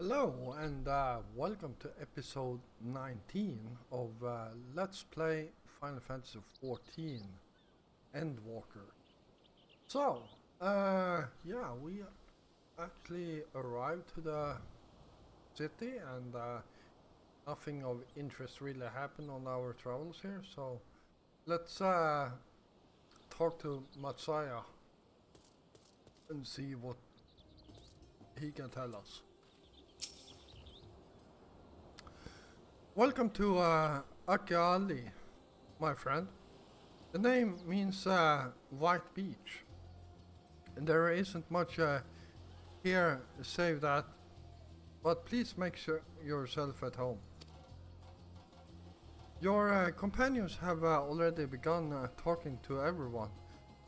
Hello and welcome to episode 19 of Let's Play Final Fantasy XIV Endwalker. So, yeah, we actually arrived to the city and nothing of interest really happened on our travels here, so let's talk to Matsaya and see what he can tell us. Welcome to Akiali, my friend. The name means white beach, and there isn't much here save that, but please make sure yourself at home. Your companions have already begun talking to everyone.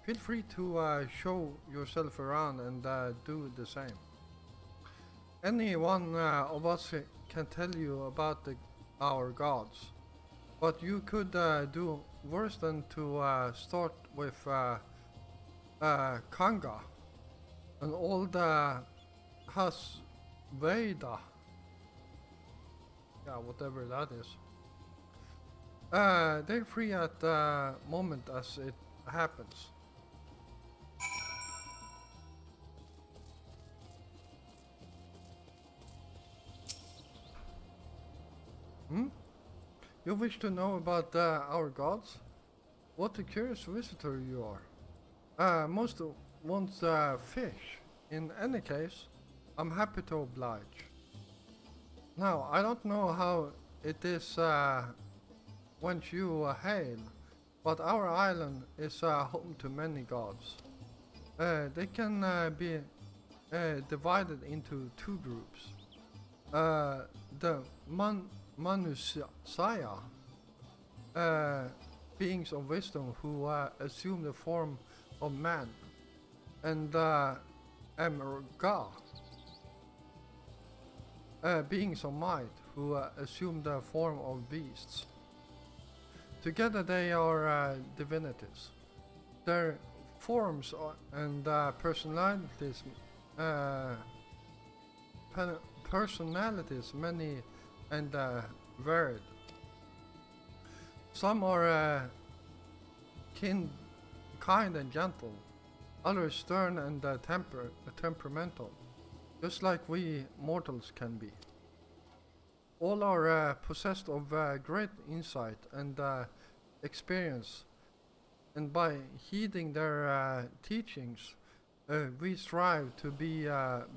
Feel free to show yourself around and do the same. Any one of us can tell you about our gods, but you could do worse than to start with Kanga, an old Hasveda. Yeah, whatever that is. They're free at the moment as it happens. Hmm? You wish to know about our gods? What a curious visitor you are. Most want fish. In any case, I'm happy to oblige. Now, I don't know how it is whence you hail, but our island is home to many gods. They can be divided into two groups. The Manusaya, uh, beings of wisdom who assume the form of man, and Emrga, beings of might who assume the form of beasts. Together they are divinities. Their forms and personalities, uh, personalities many and varied. Some are kind and gentle, others stern and temperamental, just like we mortals can be. All are possessed of great insight and experience, and by heeding their teachings, we strive to be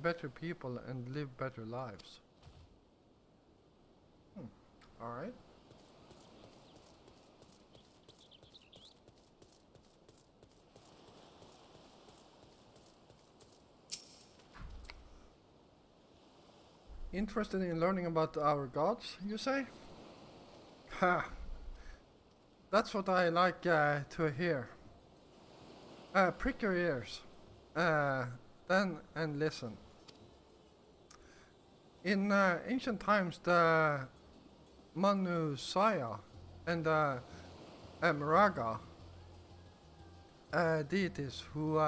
better people and live better lives. Alright. Interested in learning about our gods, you say? Ha! That's what I like to hear. Prick your ears. Then and listen. In ancient times, the Manusaya and the Amraga deities who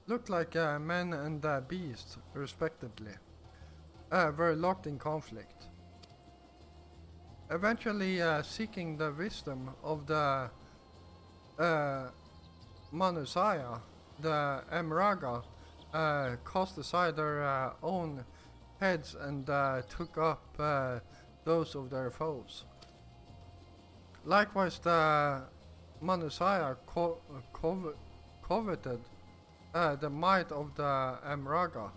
looked like men and beasts, respectively, were locked in conflict. Eventually, seeking the wisdom of the Manusaya, the Amraga cast aside their own heads and took up those of their foes. Likewise, the Manusaya coveted the might of the Amraga,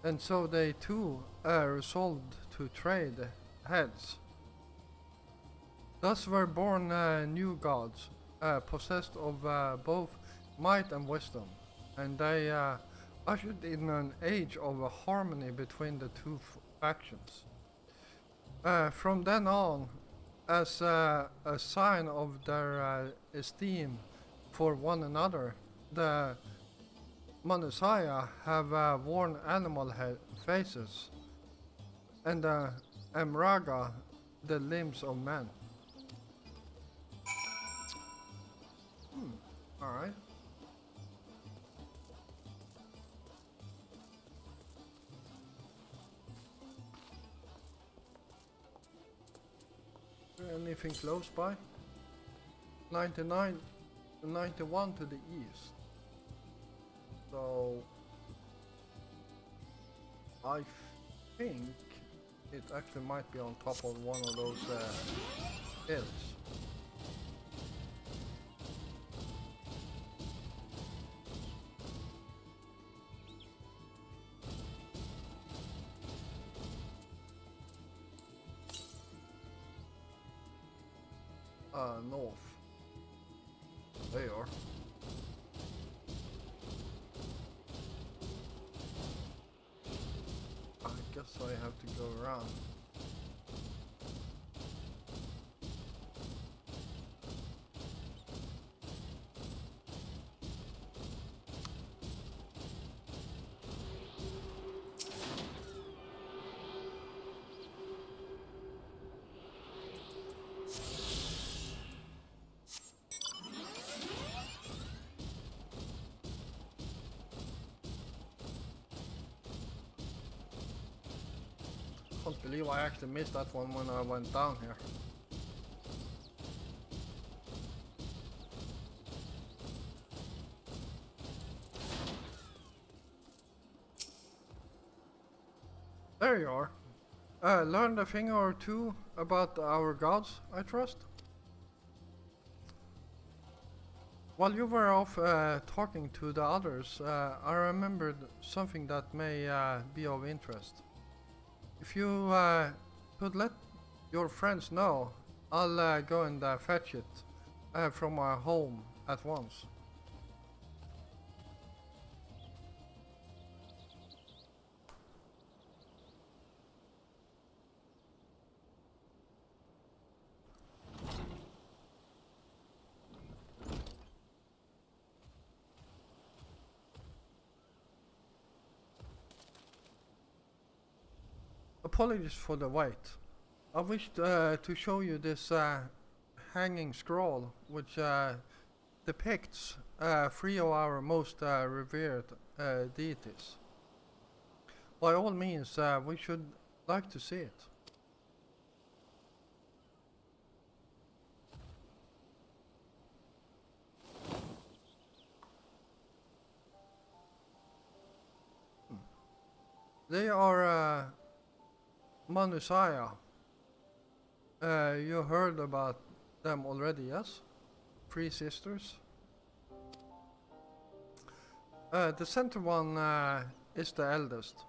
and so they too resolved to trade heads. Thus were born new gods, possessed of both might and wisdom, and they ushered in an age of harmony between the two factions. From then on, as a sign of their esteem for one another, the Manusaya have worn animal faces, and the Amraga the limbs of men. Alright. anything close by? 99 and 91 to the east. So I think it actually might be on top of one of those hills. North. There you are. I guess I have to go around. I can't believe I actually missed that one when I went down here. There you are. Learned a thing or two about our gods, I trust? While you were off talking to the others, I remembered something that may be of interest. If you could let your friends know, I'll go and fetch it from my home at once. Apologies for the wait. I wished to show you this hanging scroll, which depicts three of our most revered deities. By all means, we should like to see it. They are Manusaya. You heard about them already, yes? Three sisters. The center one is the eldest,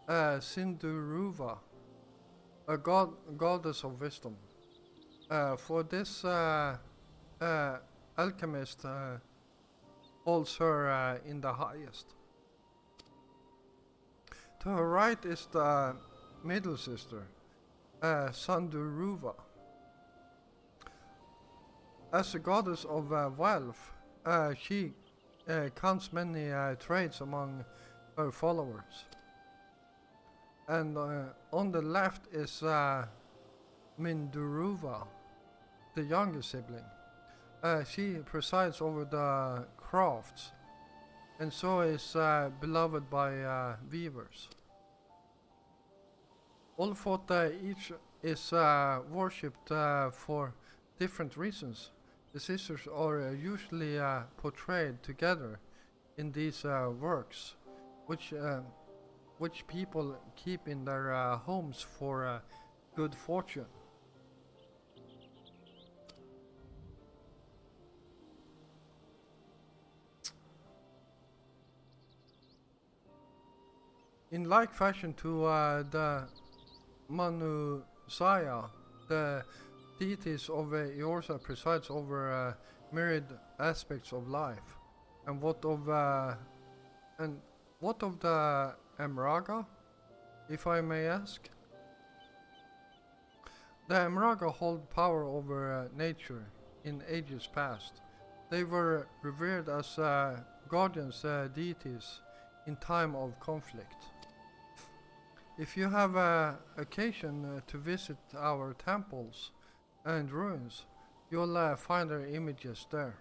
Sinduruva, a goddess of wisdom. For this alchemist holds her in the highest. To her right is the middle sister, Sanduruva. As a goddess of wealth, she counts many traits among her followers. And on the left is Minduruva, the younger sibling. She presides over the crafts, and so is beloved by weavers. All thought each is worshipped for different reasons. The sisters are usually portrayed together in these works, which people keep in their homes for good fortune. In like fashion to the Manusaya, the deities of Eorsa presides over myriad aspects of life. And what of the Emraga, if I may ask? The Emraga hold power over nature in ages past. They were revered as guardians deities in time of conflict. If you have occasion to visit our temples and ruins, you'll find their images there.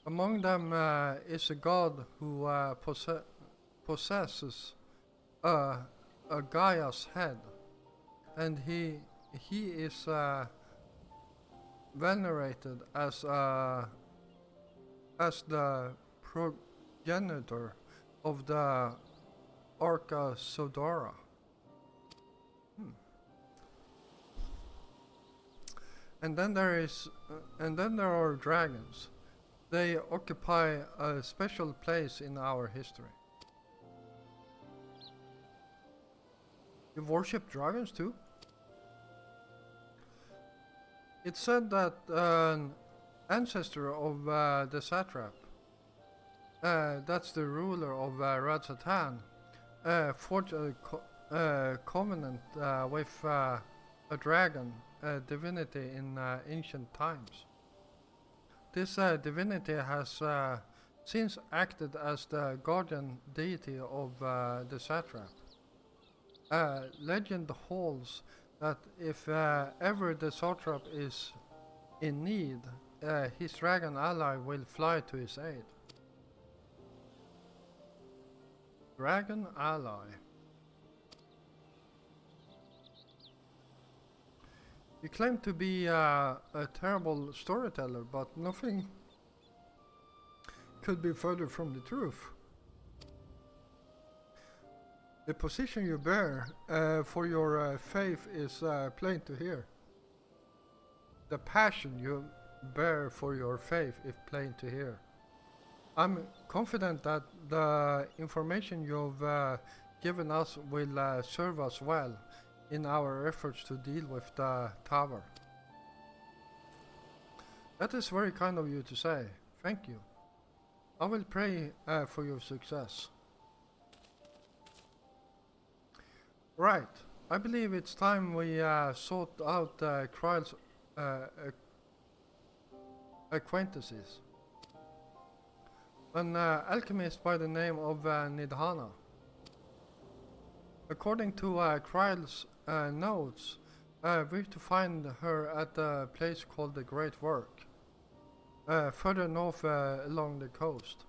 Among them is a god who possesses a Gaia's head, and he he is venerated as the progenitor of the Orca Sodora. And then there are dragons. They occupy a special place in our history. You worship dragons too? It's said that an ancestor of the satrap, that's the ruler of Radzatan, forged a covenant with a dragon divinity in ancient times. This divinity has since acted as the guardian deity of the satrap. Legend holds that if ever the satrap is in need, his dragon ally will fly to his aid. Dragon ally. You claim to be a terrible storyteller, but nothing could be further from the truth. The position you bear for your faith is plain to hear. The passion you bear for your faith is plain to hear. I'm confident that the information you've given us will serve us well in our efforts to deal with the tower. That is very kind of you to say. Thank you. I will pray for your success. Right. I believe it's time we sort out Kryle's acquaintances. An alchemist by the name of Nidhana. According to Kryle's notes, we're to find her at a place called the Great Work, further north along the coast.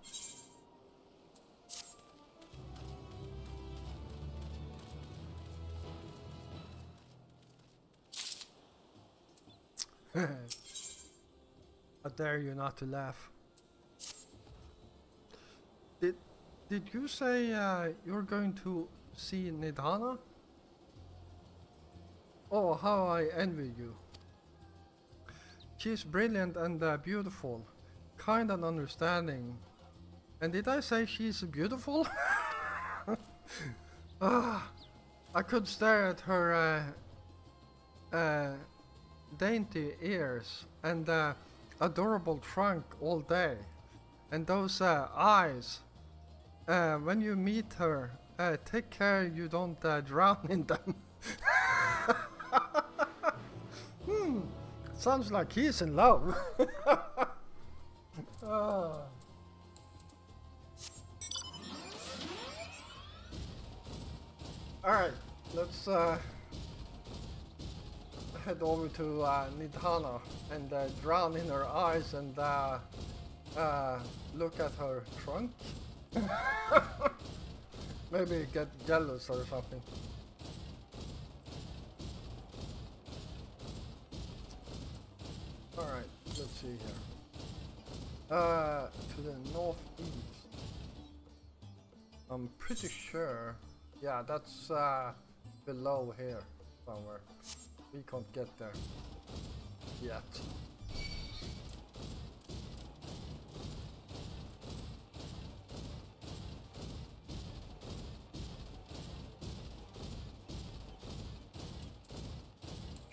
I dare you not to laugh. Did you say you're going to see Nidhana? Oh, how I envy you. She's brilliant and beautiful, kind and understanding. And did I say she's beautiful? I could stare at her dainty ears and adorable trunk all day. And those eyes. When you meet her, take care you don't drown in them. Sounds like he's in love. Alright, let's head over to Nidhana and drown in her eyes and look at her trunk. Maybe get jealous or something. Alright, let's see here. To the northeast. I'm pretty sure. Yeah, that's below here somewhere. We can't get there yet.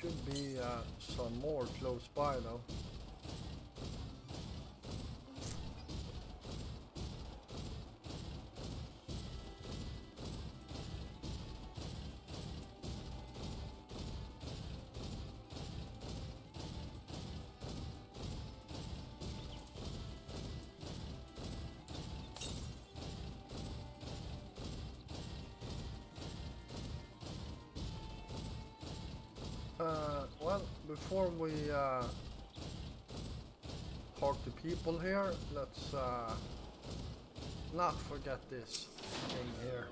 Should be some more close by though. Well, before we talk to people here, let's not forget this thing here.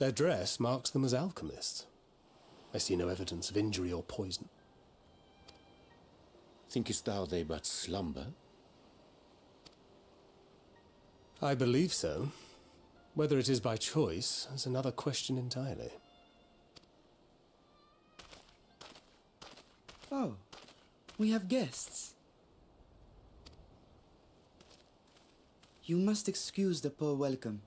Their dress marks them as alchemists. I see no evidence of injury or poison. Thinkest thou they but slumber? I believe so. Whether it is by choice is another question entirely. Oh, we have guests. You must excuse the poor welcome.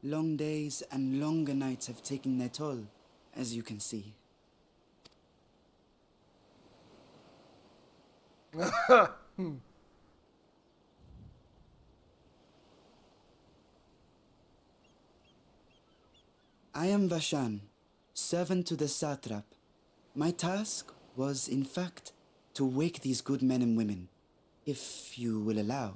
Long days and longer nights have taken their toll, as you can see. I am Vashan, servant to the satrap. My task was, in fact, to wake these good men and women, if you will allow.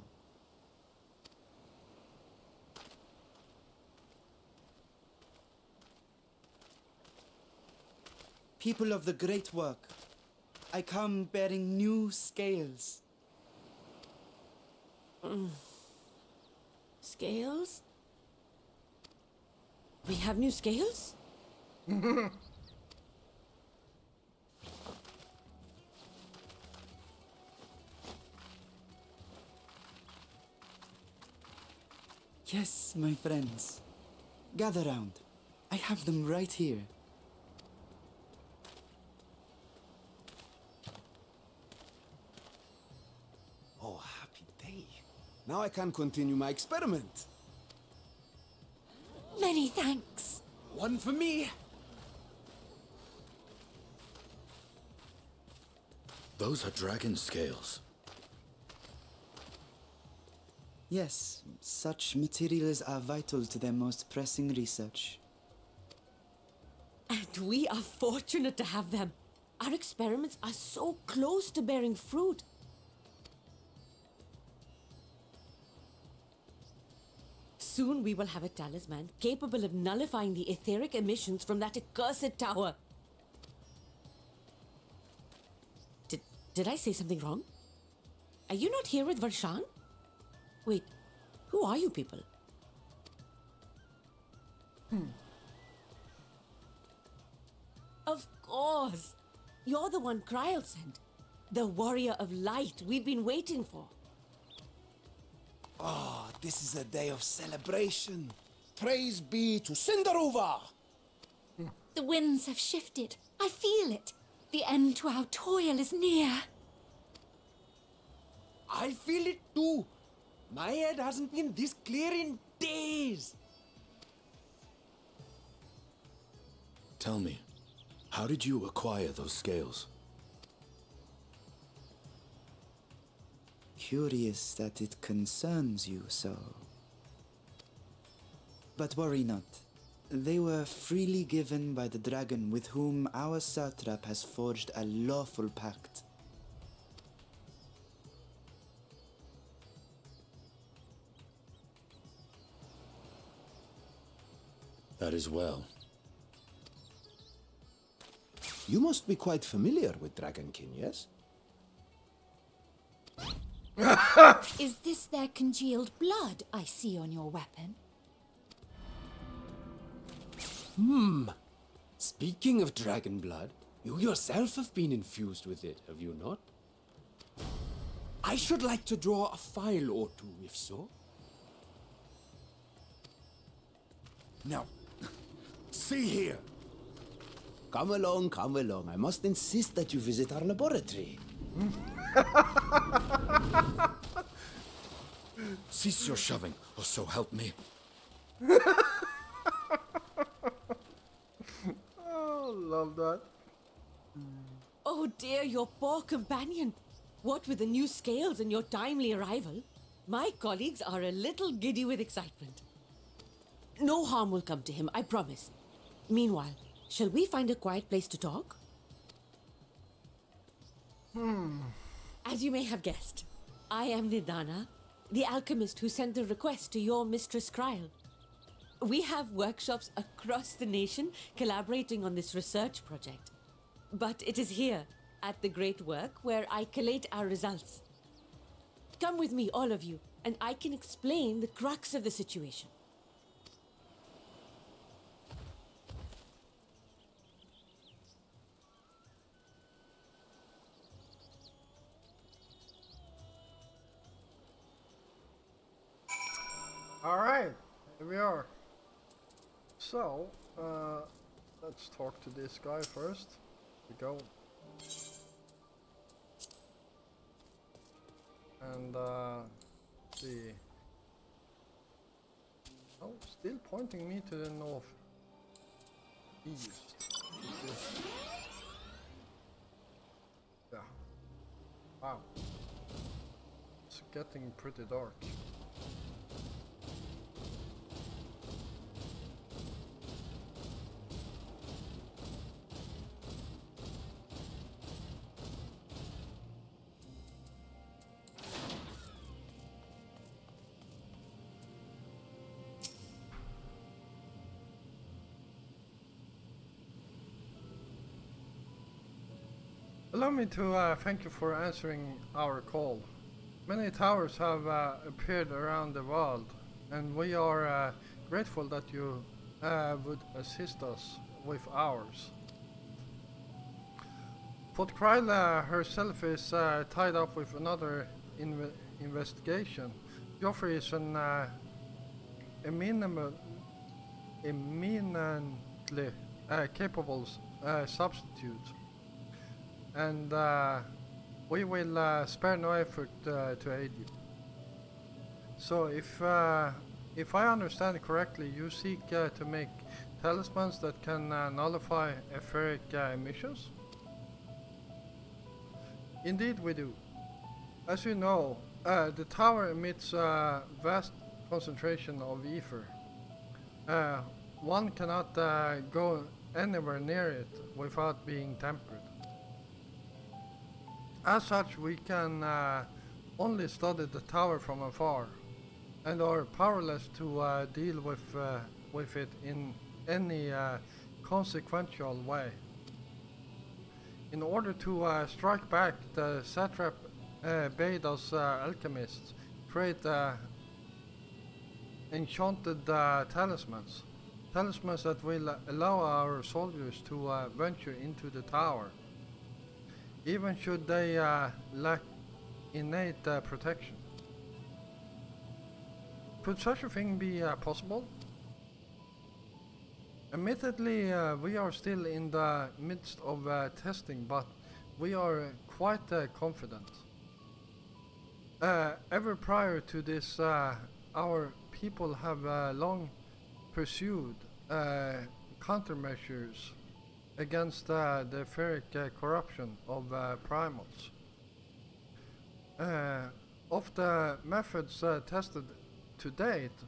People of the great work, I come bearing new scales. Scales? We have new scales? Yes, my friends. Gather round. I have them right here. Oh, happy day. Now I can continue my experiment. Many thanks. One for me. Those are dragon scales. Yes, such materials are vital to their most pressing research. And we are fortunate to have them. Our experiments are so close to bearing fruit. Soon we will have a talisman capable of nullifying the etheric emissions from that accursed tower. Did I say something wrong? Are you not here with Varshan? Wait, who are you people? Of course! You're the one Kryl sent. The warrior of light we've been waiting for. Oh, this is a day of celebration. Praise be to Cinderova! The winds have shifted. I feel it. The end to our toil is near. I feel it too. My head hasn't been this clear in days. Tell me, how did you acquire those scales? Curious that it concerns you so. But worry not. They were freely given by the dragon with whom our satrap has forged a lawful pact. That is well. You must be quite familiar with Dragonkin, yes? Is this their congealed blood I see on your weapon? Speaking of dragon blood, you yourself have been infused with it, have you not? I should like to draw a file or two, if so. Now, see here. Come along, come along. I must insist that you visit our laboratory. Cease your shoving, or so help me. Oh, love that. Oh dear, your poor companion. What with the new scales and your timely arrival, my colleagues are a little giddy with excitement. No harm will come to him, I promise. Meanwhile, shall we find a quiet place to talk? As you may have guessed, I am Nidana, the alchemist who sent the request to your Mistress Kryl. We have workshops across the nation collaborating on this research project. But it is here, at the Great Work, where I collate our results. Come with me, all of you, and I can explain the crux of the situation. Here we are. So, let's talk to this guy first. We go. And see. Oh, still pointing me to the north. East. Yeah. Wow. It's getting pretty dark. Allow me to thank you for answering our call. Many towers have appeared around the world, and we are grateful that you would assist us with ours. But Kryla herself is tied up with another investigation. Joffrey is an eminently capable substitute. And we will spare no effort to aid you. So if I understand correctly, you seek to make talismans that can nullify etheric emissions? Indeed we do. As you know, the tower emits a vast concentration of ether. One cannot go anywhere near it without being tempered. As such, we can only study the tower from afar, and are powerless to deal with it in any consequential way. In order to strike back, the satrap bade us alchemists create enchanted talismans that will allow our soldiers to venture into the tower, even should they lack innate protection. Could such a thing be possible? Admittedly, we are still in the midst of testing, but we are quite confident. Ever prior to this, our people have long pursued countermeasures against the etheric corruption of primals. Of the methods tested to date,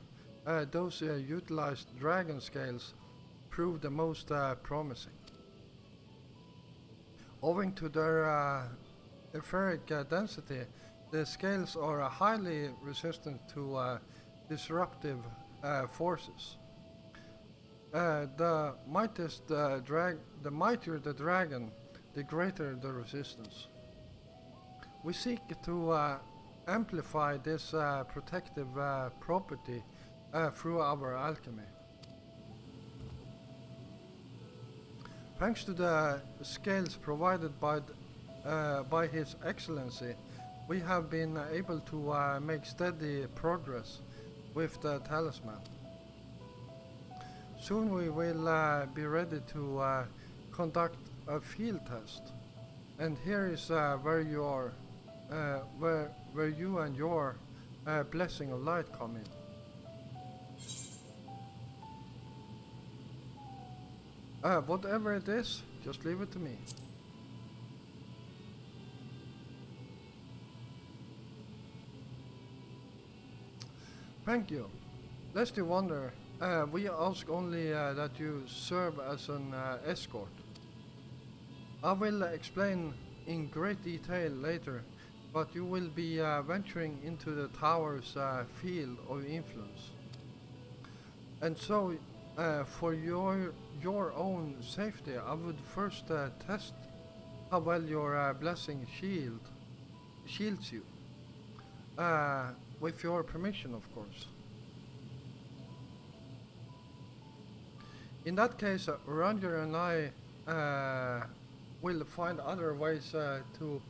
those utilized dragon scales prove the most promising. Owing to their etheric density, the scales are highly resistant to disruptive forces. The mightier the dragon, the greater the resistance. We seek to amplify this protective property through our alchemy. Thanks to the scales provided by His Excellency, we have been able to make steady progress with the talisman. Soon we will be ready to conduct a field test, and here is where you are, where you and your blessing of light come in. Whatever it is, just leave it to me. Thank you. Lest you wonder, we ask only that you serve as an escort. I will explain in great detail later, but you will be venturing into the tower's field of influence. And so, for your own safety, I would first test how well your blessing shields you. With your permission, of course. In that case, Ranger and I will find other ways to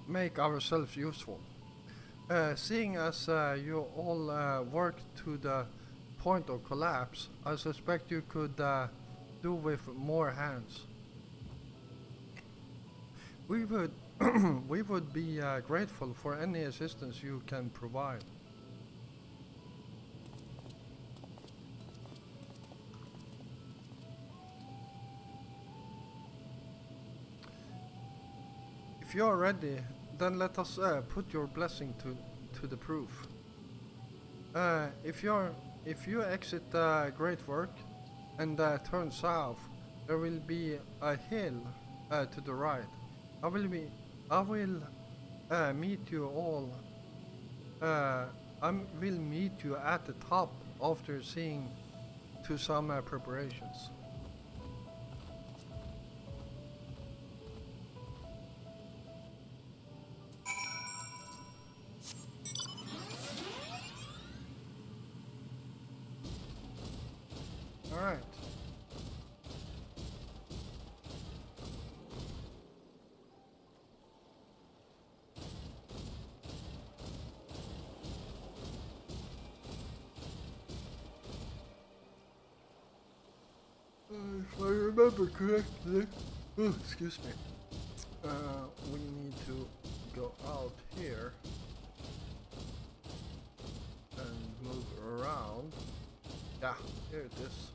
make ourselves useful. Seeing as you all work to the point of collapse, I suspect you could do with more hands. We would we would be grateful for any assistance you can provide. If you are ready, then let us put your blessing to the proof. If you exit great work and turn south, there will be a hill to the right. I will meet you all. I will meet you at the top after seeing to some preparations. All right. If I remember correctly, oh, excuse me, we need to go out here and move around. Yeah, here it is.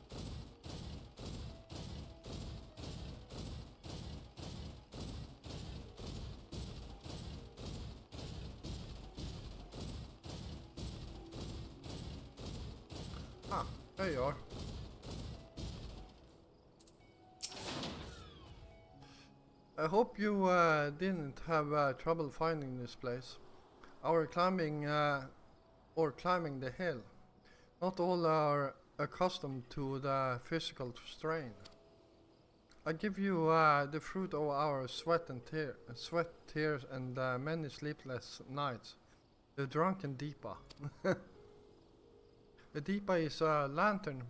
Ah, there you are. I hope you didn't have trouble finding this place. Our climbing the hill. Not all are accustomed to the physical strain. I give you the fruit of our sweat, tears, and many sleepless nights. The drunken Deepa. The Deepa is a lantern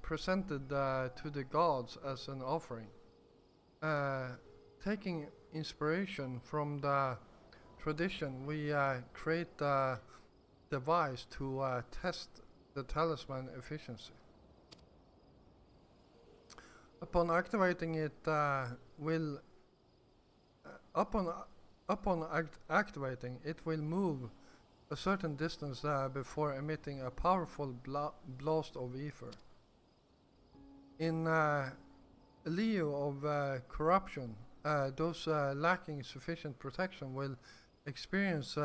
presented to the gods as an offering. Taking inspiration from the tradition, we create a device to test the talisman efficiency. Upon activating it, activating it will move a certain distance before emitting a powerful blast of ether. In lieu of corruption, those lacking sufficient protection will experience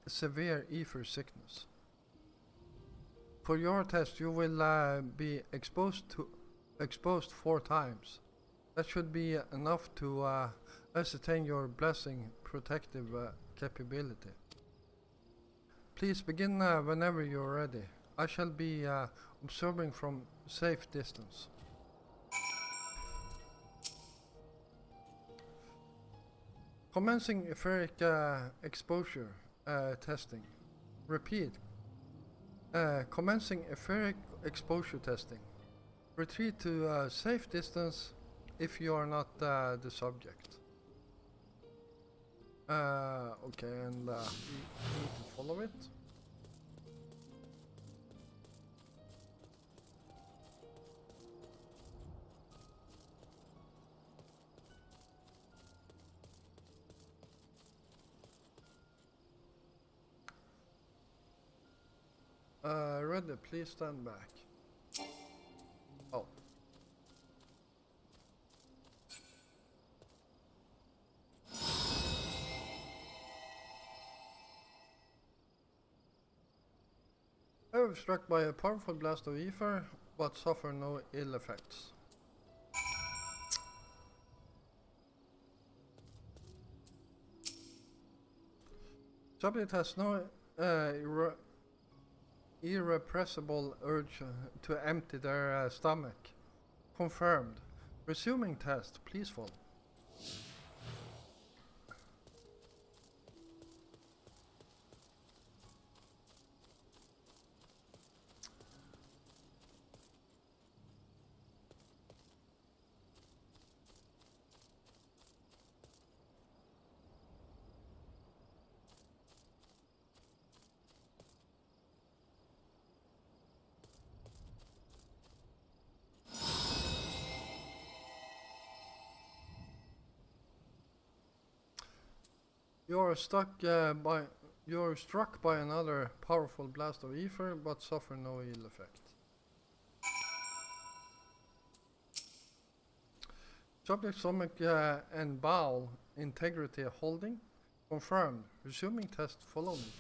severe ether sickness. For your test, you will be exposed 4 times. That should be enough to ascertain your blessing protective capability. Please begin whenever you're ready. I shall be observing from safe distance. Commencing etheric exposure testing. Repeat. Commencing etheric exposure testing. Retreat to a safe distance if you are not the subject. Okay, and you need to follow it. Ready, please stand back. Oh. I was struck by a powerful blast of ether, but suffer no ill effects. Subject has no irrepressible urge to empty their stomach. Confirmed. Resuming test, please follow. You're struck by another powerful blast of ether, but suffer no ill effect. Subject stomach and bowel integrity holding confirmed. Resuming test. Follow me.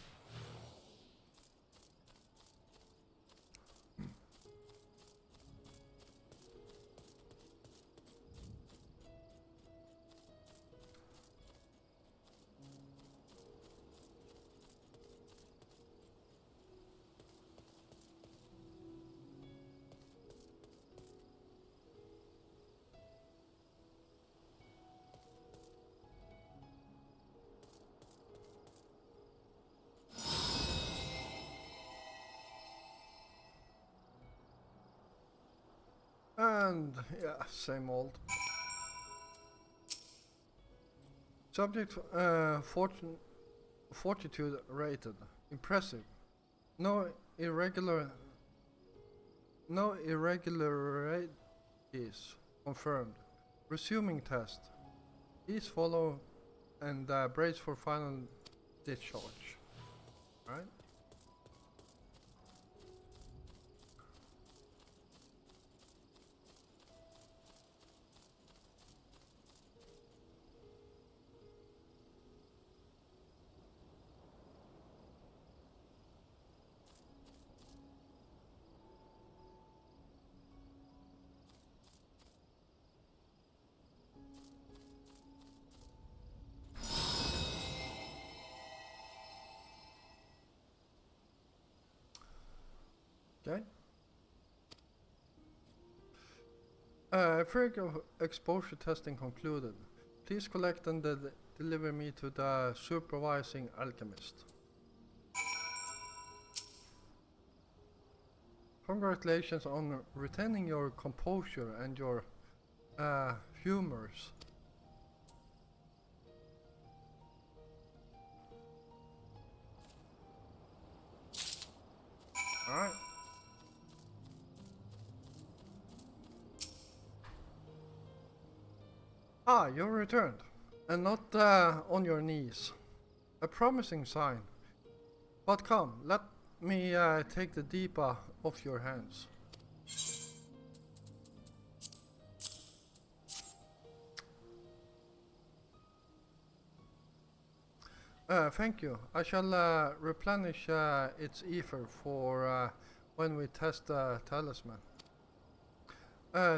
And yeah, same old. Subject fortitude rated. Impressive. No irregularities confirmed. Resuming test. Please follow and brace for final discharge. Right? Okay. Empirical exposure testing concluded. Please collect and deliver me to the supervising alchemist. Congratulations on retaining your composure and your humors. Alright. Ah, you returned, and not on your knees. A promising sign. But come, let me take the deepa off your hands. Thank you. I shall replenish its ether for when we test the talisman.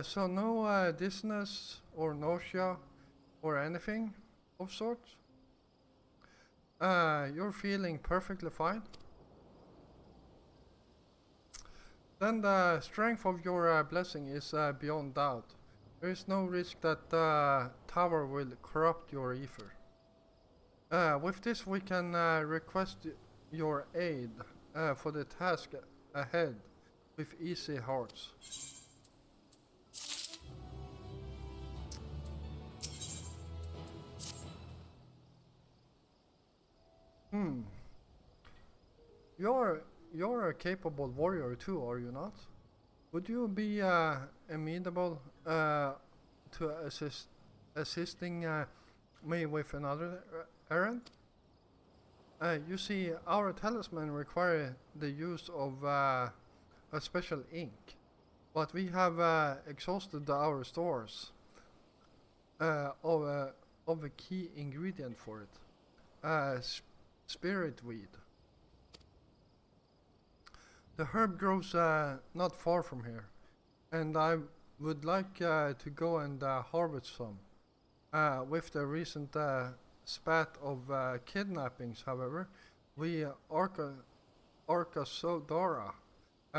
So no dizziness or nausea or anything of sorts? You're feeling perfectly fine? Then the strength of your blessing is beyond doubt. There is no risk that the tower will corrupt your ether. With this we can request your aid for the task ahead with easy hearts. You're a capable warrior too, are you not? Would you be amenable to assisting me with another errand? You see, our talisman require the use of a special ink, but we have exhausted our stores of a key ingredient for it. Spirit weed. The herb grows not far from here, and I would like to go and harvest some. With the recent spat of kidnappings, however, we Arkasodora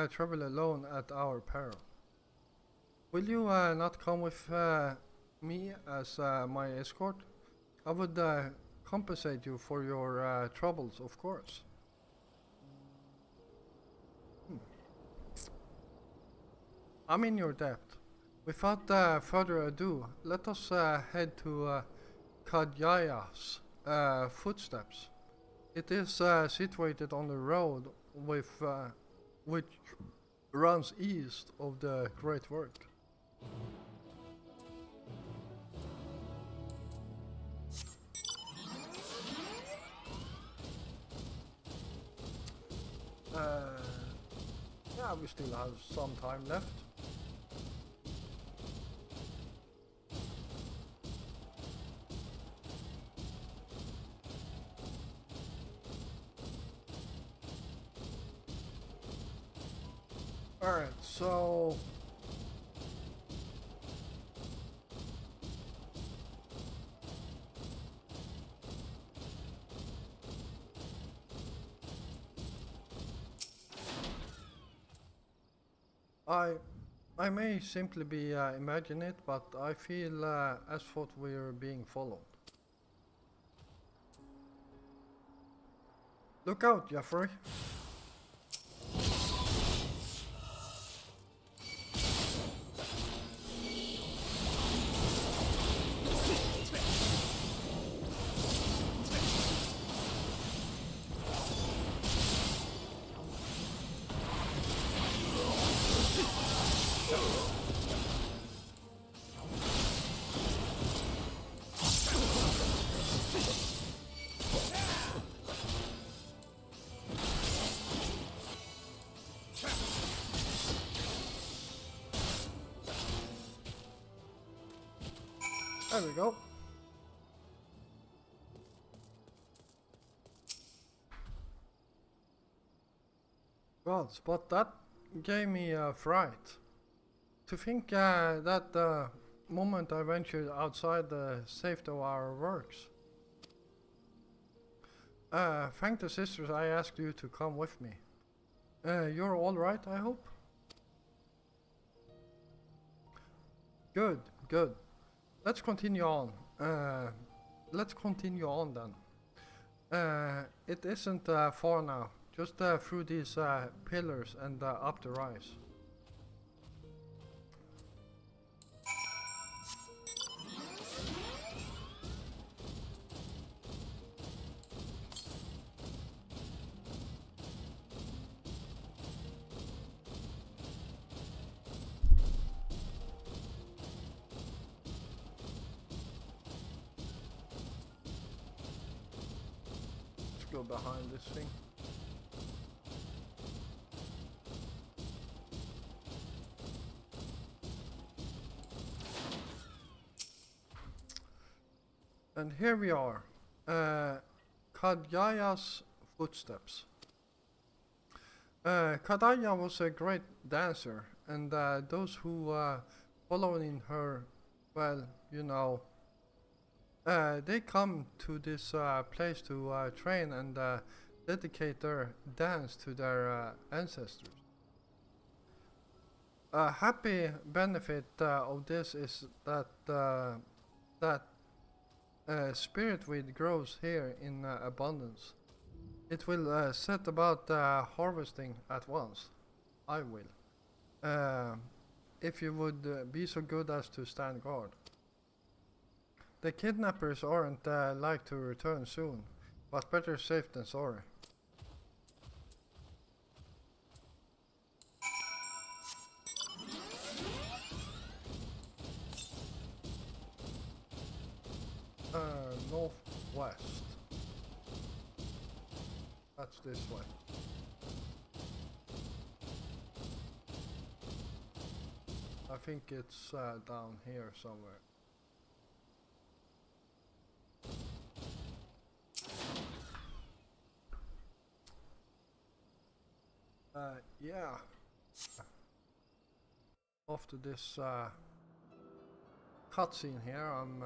travel alone at our peril. Will you not come with me as my escort? I would compensate you for your troubles, of course. I'm in your debt. Without further ado, let us head to Kadyaya's footsteps. It is situated on the road with which runs east of the Great Work. we still have some time left. Alright, so I may simply be imagining it, but I feel as thought we're being followed. Look out, Jeffrey. There we go. Gods, but that gave me a fright. To think that the moment I ventured outside the safety of our works. Thank the sisters I asked you to come with me. You're alright, I hope? Good, good. Let's continue on. Let's continue on then. It isn't far now. Just through these pillars and up the rise. Go behind this thing. And here we are, Kadyaya's footsteps. Kadaya was a great dancer, and those who followed in her, well, you know, they come to this place to train and dedicate their dance to their ancestors. A happy benefit of this is that spirit weed grows here in abundance. It will set about harvesting at once. I will. If you would be so good as to stand guard. The kidnappers aren't like to return soon, but better safe than sorry. Northwest. That's this way. I think it's down here somewhere. Yeah. After this cutscene here, I'm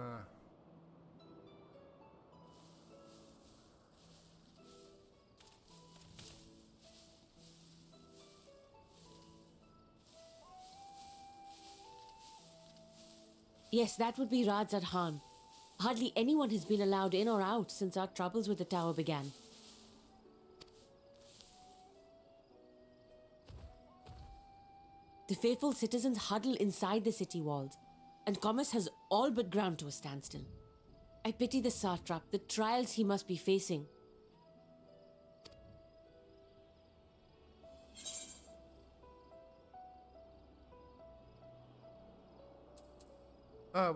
Yes, that would be Radzad Khan. Hardly anyone has been allowed in or out since our troubles with the tower began. The faithful citizens huddle inside the city walls, and commerce has all but ground to a standstill. I pity the satrap, the trials he must be facing.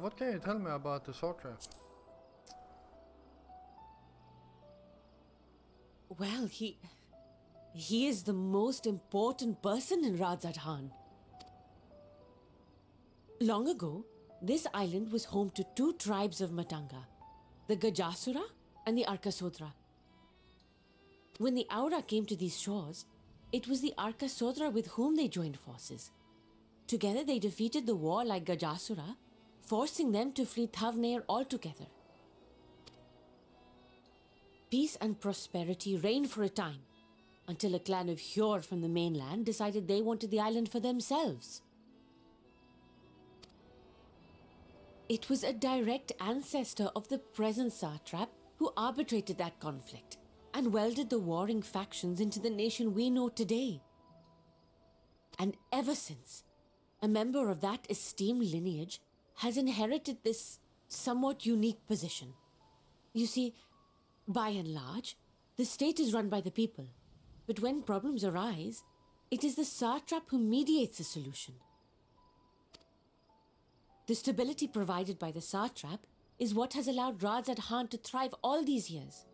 what can you tell me about the satrap? Well, He is the most important person in Rajasthan. Long ago, this island was home to two tribes of Matanga, the Gajasura and the Arkasodra. When the Aura came to these shores, it was the Arkasodra with whom they joined forces. Together they defeated the warlike Gajasura, forcing them to flee Thavnair altogether. Peace and prosperity reigned for a time, until a clan of Hjor from the mainland decided they wanted the island for themselves. It was a direct ancestor of the present satrap who arbitrated that conflict and welded the warring factions into the nation we know today. And ever since, a member of that esteemed lineage has inherited this somewhat unique position. You see, by and large, the state is run by the people, but when problems arise, it is the satrap who mediates a solution. The stability provided by the satrap is what has allowed Rajasthan to thrive all these years.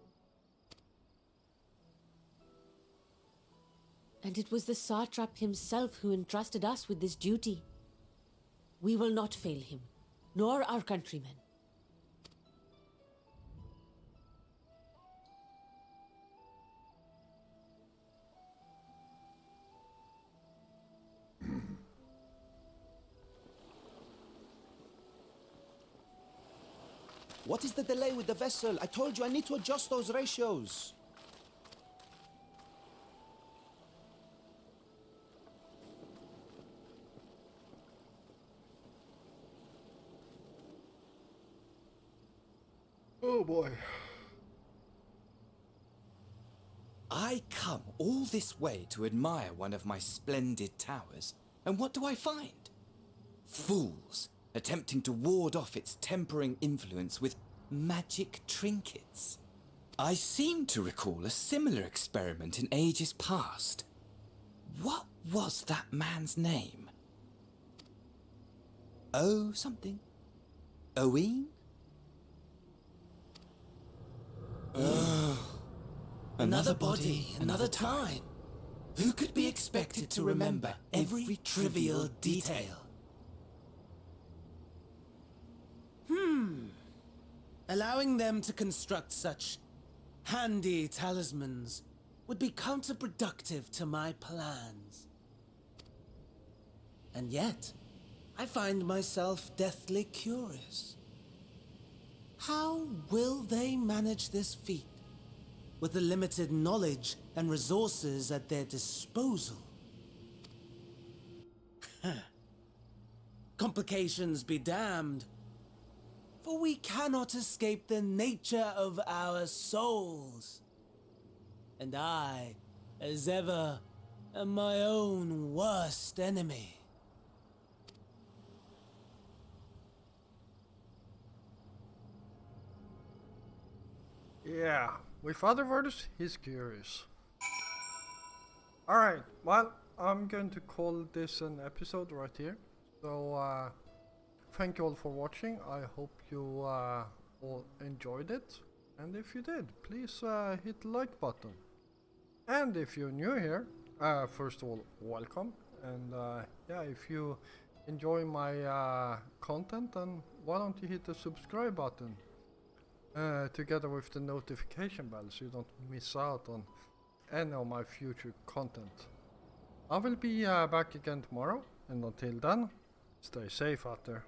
And it was the satrap himself who entrusted us with this duty. We will not fail him, nor our countrymen. What is the delay with the vessel? I told you I need to adjust those ratios. Oh boy. I come all this way to admire one of my splendid towers, and what do I find? Fools attempting to ward off its tempering influence with magic trinkets. I seem to recall a similar experiment in ages past. What was that man's name? Oh, something. Owen? Another body, another time. Who could be expected to remember every trivial detail? Allowing them to construct such handy talismans would be counterproductive to my plans. And yet, I find myself deathly curious. How will they manage this feat with the limited knowledge and resources at their disposal? Complications be damned. For we cannot escape the nature of our souls. And I, as ever, am my own worst enemy. Yeah, with other words, he's curious. Alright, well, I'm going to call this an episode right here. So, thank you all for watching. I hope you all enjoyed it. And if you did, please hit the like button. And if you're new here, first of all, welcome. And yeah, if you enjoy my content, then why don't you hit the subscribe button together with the notification bell so you don't miss out on any of my future content. I will be back again tomorrow, and until then, stay safe out there.